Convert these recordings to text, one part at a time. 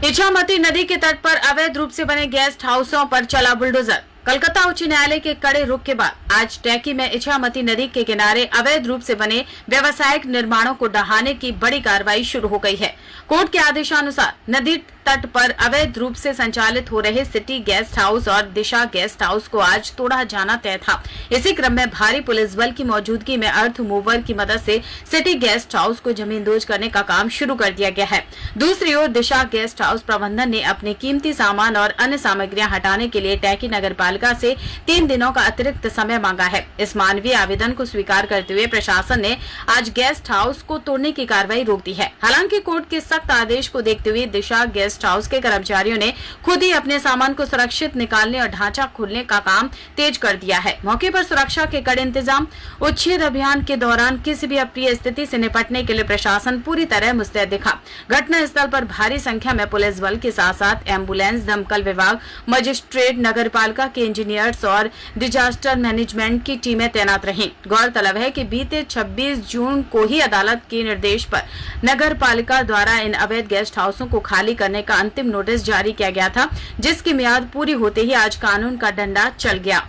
इछामती नदी के तट पर अवैध रूप से बने गेस्ट हाउसों पर चला बुलडोजर। कलकत्ता उच्च न्यायालय के कड़े रुख के बाद आज टैकी में इछामती नदी के किनारे अवैध रूप से बने व्यावसायिक निर्माणों को ढहाने की बड़ी कार्रवाई शुरू हो गई है। कोर्ट के आदेशानुसार नदी तट पर अवैध रूप से संचालित हो रहे सिटी गेस्ट हाउस और दिशा गेस्ट हाउस को आज तोड़ा जाना तय था। इसी क्रम में भारी पुलिस बल की मौजूदगी में अर्थ मूवर की मदद से सिटी गेस्ट हाउस को जमींदोज करने का काम शुरू कर दिया गया है। दूसरी ओर दिशा गेस्ट हाउस प्रबंधन ने अपने कीमती सामान और अन्य सामग्रियां हटाने के लिए टैकी नगर पालिका से 3 दिनों का अतिरिक्त समय मांगा है। इस मानवीय आवेदन को स्वीकार करते हुए प्रशासन ने आज गेस्ट हाउस को तोड़ने की कार्रवाई रोक दी है। हालांकि कोर्ट के सख्त आदेश को देखते हुए दिशा गेस्ट हाउस के कर्मचारियों ने खुद ही अपने सामान को सुरक्षित निकालने और ढांचा खोलने का काम तेज कर दिया है। मौके पर सुरक्षा के कड़े इंतजाम। उच्छेद अभियान के दौरान किसी भी अप्रिय स्थिति से निपटने के लिए प्रशासन पूरी तरह मुस्तैद दिखा। घटना स्थल पर भारी संख्या में पुलिस बल के साथ साथ एम्बुलेंस, दमकल विभाग, मजिस्ट्रेट, नगर पालिका के इंजीनियर्स और डिजास्टर मैनेजमेंट की टीमें तैनात रहीं। गौरतलब है कि बीते 26 जून को ही अदालत के निर्देश पर नगर पालिका द्वारा इन अवैध गेस्ट हाउसों को खाली करने का अंतिम नोटिस जारी किया गया था, जिसकी मियाद पूरी होते ही आज कानून का डंडा चल गया।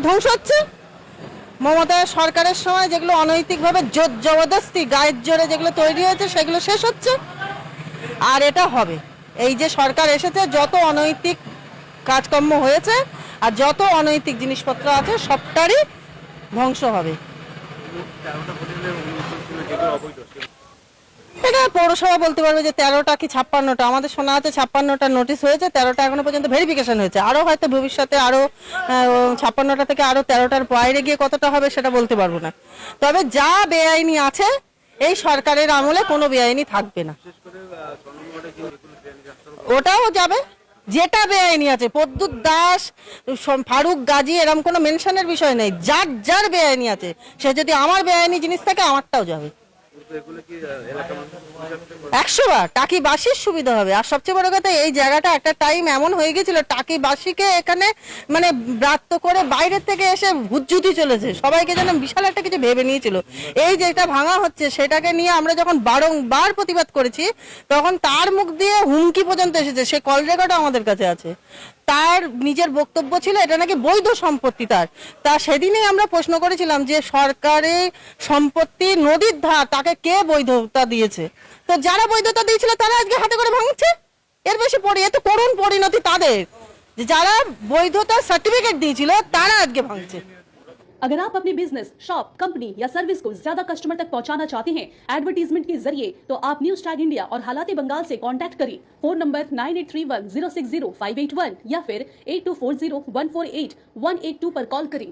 ধ্বংস হচ্ছে মমতা সরকারের সময় যেগুলো অনৈতিকভাবে জোর জবরদস্তি গায়ের জোরে যেগুলো তৈরি হয়েছে সেগুলো শেষ হচ্ছে আর এটা হবে। এই যে সরকার এসেছে যত অনৈতিক কাজকর্ম হয়েছে আর যত অনৈতিক জিনিসপত্র আছে সবটারই ধ্বংস হবে। এটা পৌরসভা বলতে পারবে যে 13টা কি 56টা, আমাদের শোনা আছে 56টা নোটিশ হয়েছে, 13টা এখনো পর্যন্ত ভেরিফিকেশন হয়েছে। আরো হয়তো ভবিষ্যতে আরো 56টা থেকে আরো 13টার বাইরে গিয়ে কতটা হবে সেটা বলতে পারবো না। তবে যা বেআইনি আছে এই সরকারের আমলে কোনো বেআইনি থাকবে না, ওটাও যাবে। যেটা বেআইনি আছে পদ্মুৎ দাস, ফারুক গাজী এরকম কোনো মেনশনের বিষয় নেই। যার যার বেআইনি আছে সে যদি আমার বেআইনি জিনিস থাকে আমারটাও যাবে। 100 বার টাকিবাসীর সুবিধা হবে। আর সবচেয়ে বড় কথা এই জায়গাটা একটা টাইম এমন হয়ে গেছিল টাকিবাসীকে এখানে মানে ব্রাত্য করে বাইরে থেকে এসে ভুতজুতি চলেছে, সবাইকে যেন বিশাল একটা কিছু ভেবে নিয়েছিল। এই যেটা ভাঙা হচ্ছে সেটাকে নিয়ে আমরা যখন বারংবার প্রতিবাদ করেছি তখন তার মুখ দিয়ে হুমকি পর্যন্ত এসেছে, সে কল রেকর্ডও আমাদের কাছে আছে। তার নিজের বক্তব্য ছিল এটা নাকি বৈধ সম্পত্তি তা সেদিনই আমরা প্রশ্ন করেছিলাম যে সরকারি সম্পত্তি নদীর ধার তাকে কে বৈধতা দিয়েছে। তো যারা বৈধতা দিয়েছিল তারা আজকে হাতে করে ভাঙছে। এর বেশি এত করুণ পরিণতি তাদের যে যারা বৈধতা সার্টিফিকেট দিয়েছিল তারা আজকে ভাঙছে। अगर आप अपने बिजनेस, शॉप, कंपनी या सर्विस को ज्यादा कस्टमर तक पहुंचाना चाहते हैं एडवर्टीजमेंट के जरिए तो आप न्यूज टैग इंडिया और हालाती बंगाल से कांटेक्ट करें। फोन नंबर 9831060581 या फिर 8240148182 पर कॉल करें।